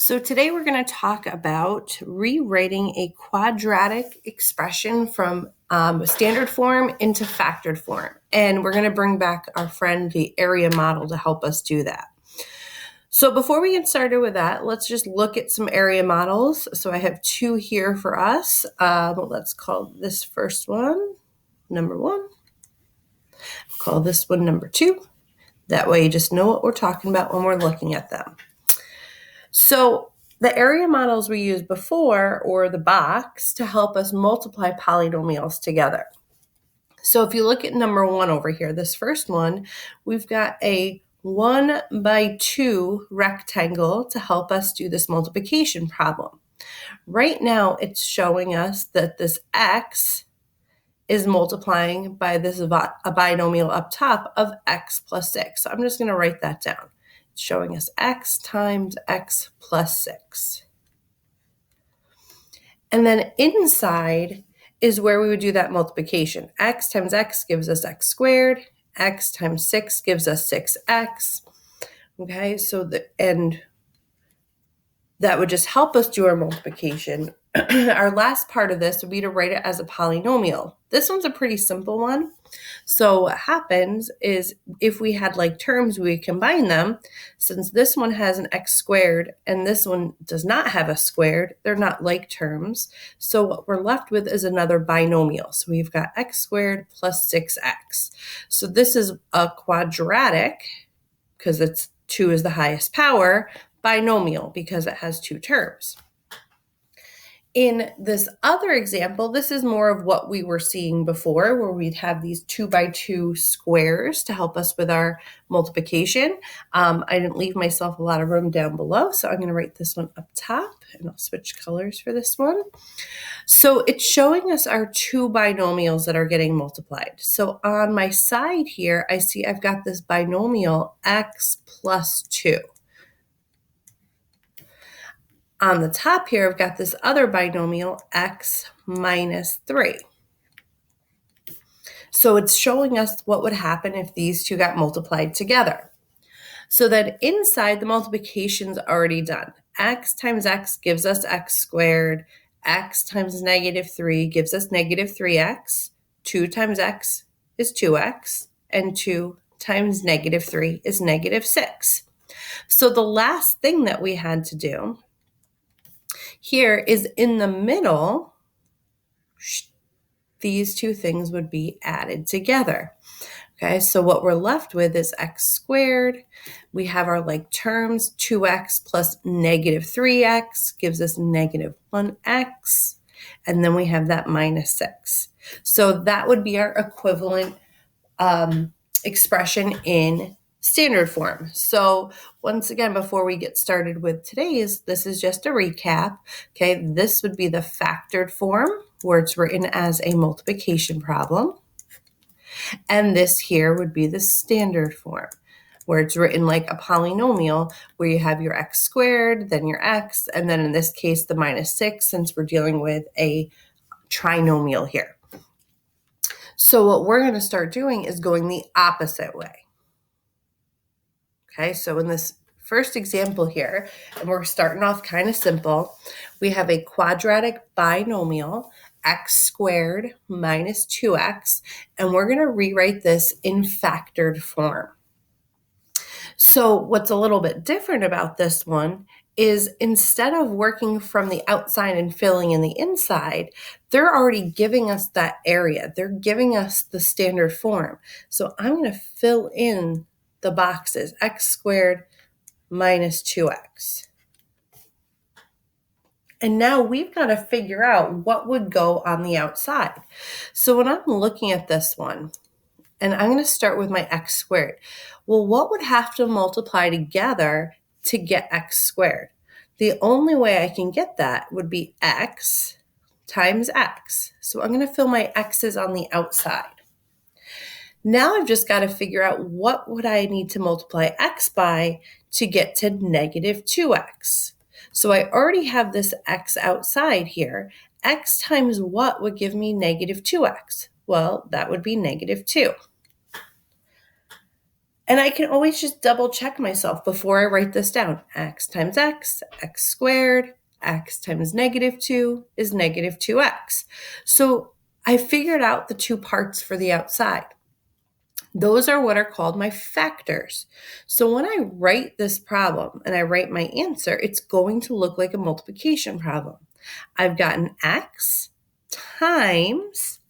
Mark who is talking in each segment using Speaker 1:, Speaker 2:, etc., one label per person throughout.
Speaker 1: So today we're going to talk about rewriting a quadratic expression from standard form into factored form. And we're going to bring back our friend the area model to help us do that. So before we get started with that, let's just look at some area models. So I have two here for us. Let's call this first one number 1. Call this one number 2. That way you just know what we're talking about when we're looking at them. So the area models we used before, or the box, to help us multiply polynomials together. So if you look at number 1 over here, this first one, we've got a 1 by 2 rectangle to help us do this multiplication problem. Right now, it's showing us that this x is multiplying by this a binomial up top of x plus 6. So I'm just going to write that down. It's showing us x times x plus 6. And then inside is where we would do that multiplication. X times x gives us x squared. X times 6 gives us 6x. Okay, so that would just help us do our multiplication. Our last part of this would be to write it as a polynomial. This one's a pretty simple one. So what happens is if we had like terms, we combine them. Since this one has an x squared and this one does not have a squared, they're not like terms. So what we're left with is another binomial. So we've got x squared plus 6x. So this is a quadratic, because 2 is the highest power, binomial because it has 2 terms. In this other example, this is more of what we were seeing before, where we'd have these 2 by 2 squares to help us with our multiplication. I didn't leave myself a lot of room down below, so I'm going to write this one up top, and I'll switch colors for this one. So it's showing us our 2 binomials that are getting multiplied. So on my side here, I see I've got this binomial x plus 2. On the top here, I've got this other binomial, x minus 3. So it's showing us what would happen if these two got multiplied together. So that inside, the multiplication's already done. X times x gives us x squared. X times negative 3 gives us negative 3x. 2 times x is 2x. And 2 times negative 3 is negative 6. So the last thing that we had to do here is in the middle, these two things would be added together. Okay, so what we're left with is x squared. We have our like terms, 2x plus negative 3x gives us negative 1x. And then we have that minus 6. So that would be our equivalent expression in standard form. So once again, before we get started with today's, this is just a recap. Okay, this would be the factored form where it's written as a multiplication problem. And this here would be the standard form where it's written like a polynomial where you have your x squared, then your x, and then in this case, the minus 6, since we're dealing with a trinomial here. So what we're going to start doing is going the opposite way. Okay, so in this first example here, and we're starting off kind of simple, we have a quadratic binomial, x squared minus 2x, and we're going to rewrite this in factored form. So what's a little bit different about this one is instead of working from the outside and filling in the inside, they're already giving us that area. They're giving us the standard form. So I'm going to fill in the boxes, x squared minus 2x. And now we've got to figure out what would go on the outside. So when I'm looking at this one, and I'm going to start with my x squared. Well, what would have to multiply together to get x squared? The only way I can get that would be x times x. So I'm going to fill my x's on the outside. Now I've just got to figure out what would I need to multiply x by to get to negative 2x. So I already have this x outside here. X times what would give me negative 2x? Well, that would be negative 2. And I can always just double check myself before I write this down. X times x, x squared, x times -2 is -2x. So I figured out the two parts for the outside. Those are what are called my factors. So when I write this problem and I write my answer, it's going to look like a multiplication problem. I've got an x times,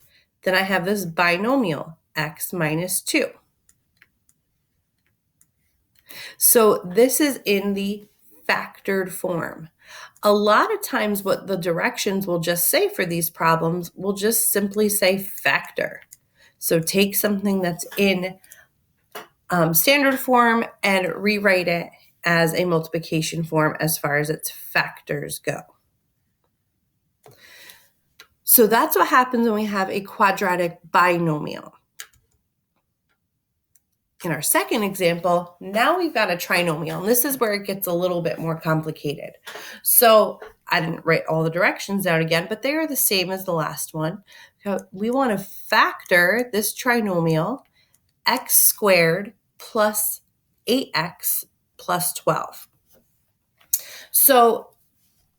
Speaker 1: then I have this binomial, x minus 2. So this is in the factored form. A lot of times what the directions will just say for these problems will just simply say factor. So take something that's in standard form and rewrite it as a multiplication form as far as its factors go. So that's what happens when we have a quadratic binomial. In our second example, now we've got a trinomial, and this is where it gets a little bit more complicated. So I didn't write all the directions down again, but they are the same as the last one. So we want to factor this trinomial, x squared plus 8x plus 12. So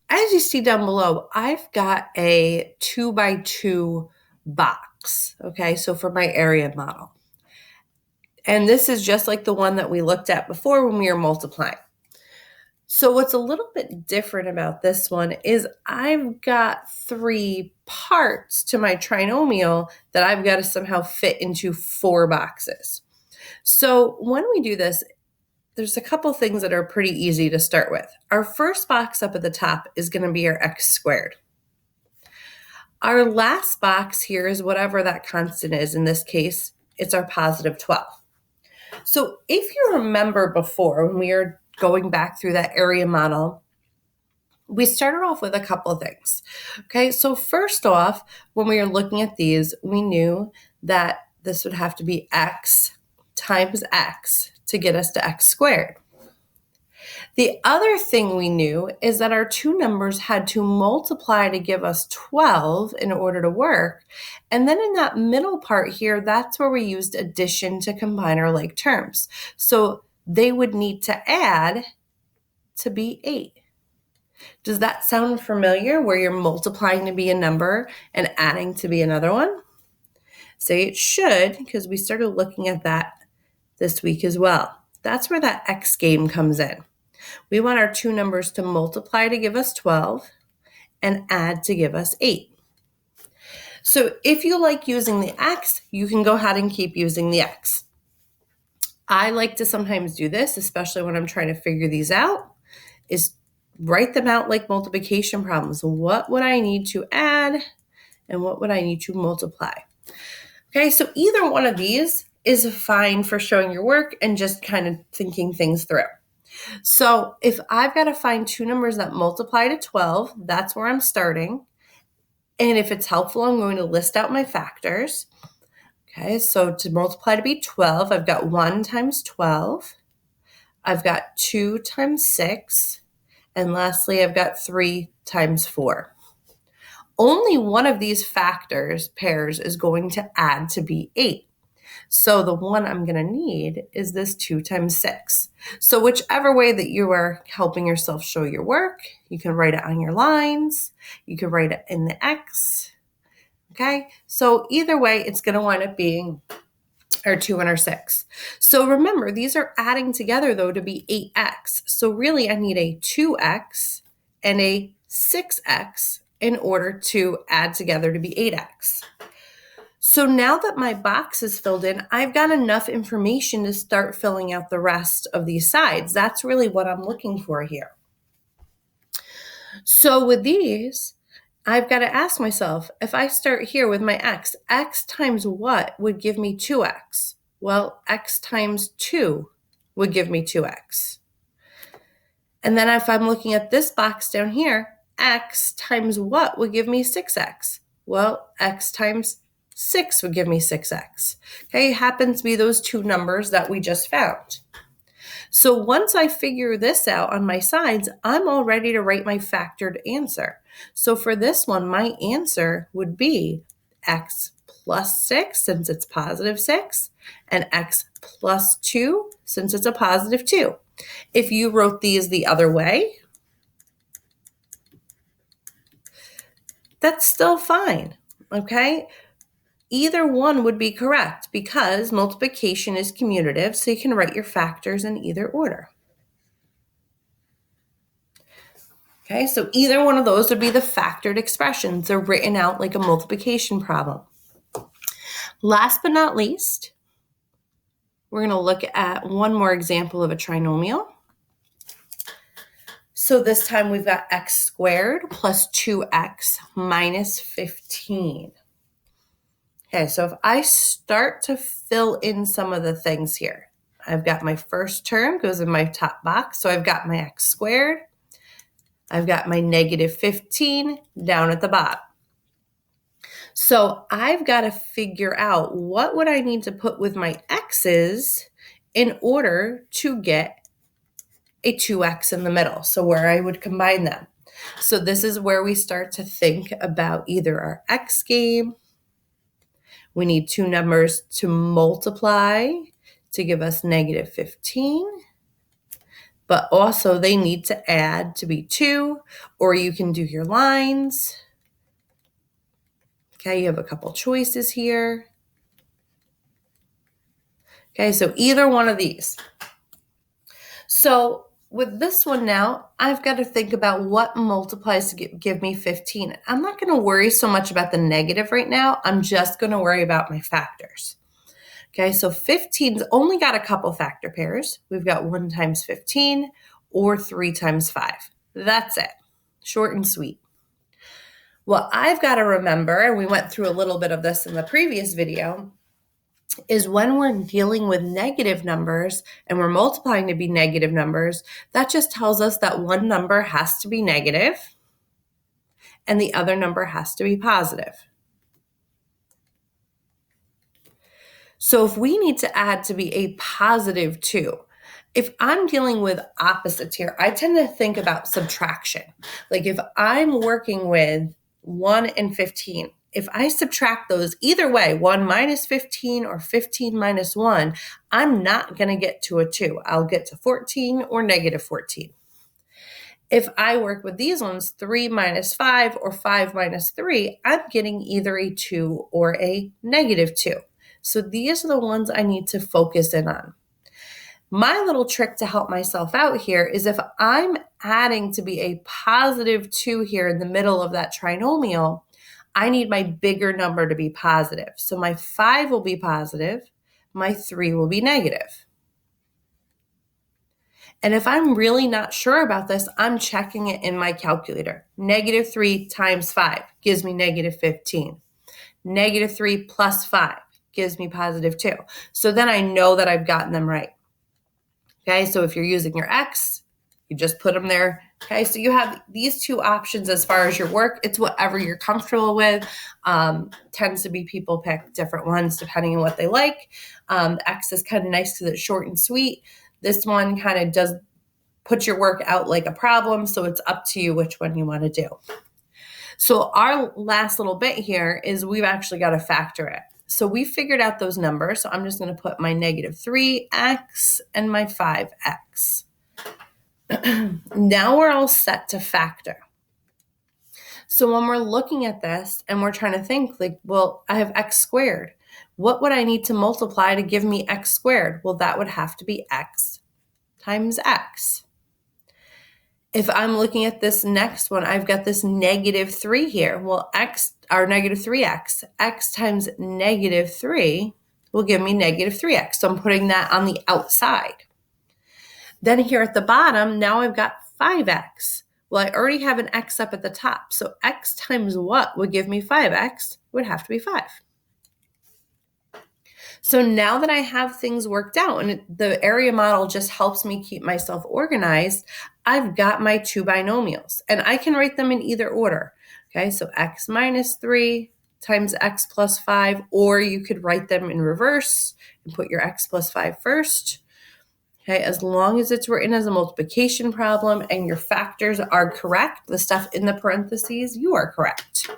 Speaker 1: as you see down below, I've got a 2x2 box, okay, so for my area model. And this is just like the one that we looked at before when we were multiplying. So what's a little bit different about this one is I've got 3 parts to my trinomial that I've got to somehow fit into 4 boxes. So when we do this, there's a couple things that are pretty easy to start with. Our first box up at the top is going to be our x squared. Our last box here is whatever that constant is. In this case, it's our positive 12. So if you remember before, when we were going back through that area model, we started off with a couple of things. Okay, so first off, when we were looking at these, we knew that this would have to be x times x to get us to x squared. The other thing we knew is that our two numbers had to multiply to give us 12 in order to work. And then in that middle part here, that's where we used addition to combine our like terms. So they would need to add to be 8. Does that sound familiar, where you're multiplying to be a number and adding to be another one? Say it should, because we started looking at that this week as well. That's where that X game comes in. We want our two numbers to multiply to give us 12 and add to give us 8. So if you like using the X, you can go ahead and keep using the X. I like to sometimes do this, especially when I'm trying to figure these out, is write them out like multiplication problems. What would I need to add and what would I need to multiply? Okay, so either one of these is fine for showing your work and just kind of thinking things through. So if I've got to find two numbers that multiply to 12, that's where I'm starting. And if it's helpful, I'm going to list out my factors. Okay, so to multiply to be 12, I've got 1 times 12. I've got 2 times 6. And lastly, I've got 3 times 4. Only one of these factors, pairs, is going to add to be 8. So the one I'm going to need is this 2 times 6. So whichever way that you are helping yourself show your work, you can write it on your lines. You can write it in the X. Okay, so either way, it's going to wind up being our 2 and our 6. So remember, these are adding together, though, to be 8x. So really, I need a 2x and a 6x in order to add together to be 8x. So now that my box is filled in, I've got enough information to start filling out the rest of these sides. That's really what I'm looking for here. So with these, I've got to ask myself, if I start here with my x times what would give me 2x? Well, x times 2 would give me 2x. And then if I'm looking at this box down here, x times what would give me 6x? Well, x times 6 would give me 6x. Okay, it happens to be those two numbers that we just found. So once I figure this out on my sides, I'm all ready to write my factored answer. So for this one, my answer would be x plus 6 since it's positive 6, and x plus 2 since it's a positive 2. If you wrote these the other way, that's still fine, okay? Either one would be correct because multiplication is commutative, so you can write your factors in either order. Okay, so either one of those would be the factored expressions. They're written out like a multiplication problem. Last but not least, we're going to look at one more example of a trinomial. So this time we've got x squared plus 2x minus 15. Okay, so if I start to fill in some of the things here, I've got my first term goes in my top box. So I've got my x squared. I've got my negative 15 down at the bottom. So I've got to figure out what would I need to put with my x's in order to get a 2x in the middle. So where I would combine them. So this is where we start to think about either our x game. We need two numbers to multiply to give us negative 15. But also they need to add to be 2, or you can do your lines. Okay, you have a couple choices here. Okay, so either one of these. So with this one now, I've got to think about what multiplies to give me 15. I'm not going to worry so much about the negative right now. I'm just going to worry about my factors. Okay, so 15's only got a couple factor pairs. We've got 1 times 15 or 3 times 5. That's it. Short and sweet. What I've got to remember, and we went through a little bit of this in the previous video, is when we're dealing with negative numbers and we're multiplying to be negative numbers, that just tells us that one number has to be negative and the other number has to be positive. So if we need to add to be a positive 2, if I'm dealing with opposites here, I tend to think about subtraction. Like if I'm working with 1 and 15, if I subtract those either way, 1 minus 15 or 15 minus 1, I'm not going to get to a 2. I'll get to 14 or negative 14. If I work with these ones, 3 minus 5 or 5 minus 3, I'm getting either a 2 or a negative 2. So these are the ones I need to focus in on. My little trick to help myself out here is if I'm adding to be a positive 2 here in the middle of that trinomial, I need my bigger number to be positive. So my 5 will be positive, my 3 will be negative. And if I'm really not sure about this, I'm checking it in my calculator. Negative 3 times 5 gives me negative 15. Negative 3 plus 5 gives me positive 2. So then I know that I've gotten them right. Okay, so if you're using your x, you just put them there. Okay, so you have these two options as far as your work. It's whatever you're comfortable with. Tends to be people pick different ones depending on what they like. The x is kind of nice because it's short and sweet. This one kind of does put your work out like a problem, so it's up to you which one you want to do. So our last little bit here is we've actually got to factor it. So we figured out those numbers. So I'm just going to put my negative 3x and my 5x. Now we're all set to factor. So when we're looking at this and we're trying to think like, well, I have x squared. What would I need to multiply to give me x squared? Well, that would have to be x times x. If I'm looking at this next one, I've got this negative 3 here. Well, x, or negative 3x, x times negative 3 will give me negative 3x. So I'm putting that on the outside. Then here at the bottom, now I've got 5x. Well, I already have an x up at the top. So x times what would give me 5x would have to be 5. So now that I have things worked out and the area model just helps me keep myself organized, I've got my two binomials and I can write them in either order. Okay, so x minus 3 times x plus 5, or you could write them in reverse and put your x plus 5 first. Okay, as long as it's written as a multiplication problem and your factors are correct, the stuff in the parentheses, you are correct.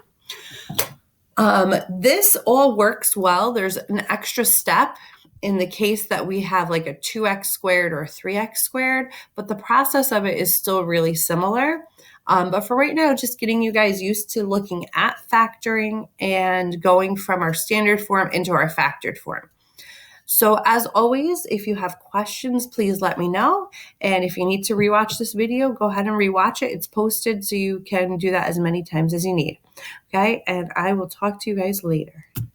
Speaker 1: This all works well. There's an extra step in the case that we have like a 2x squared or a 3x squared, but the process of it is still really similar. But for right now, just getting you guys used to looking at factoring and going from our standard form into our factored form. So as always, if you have questions, please let me know. And if you need to rewatch this video, go ahead and rewatch it. It's posted so you can do that as many times as you need. Okay, and I will talk to you guys later.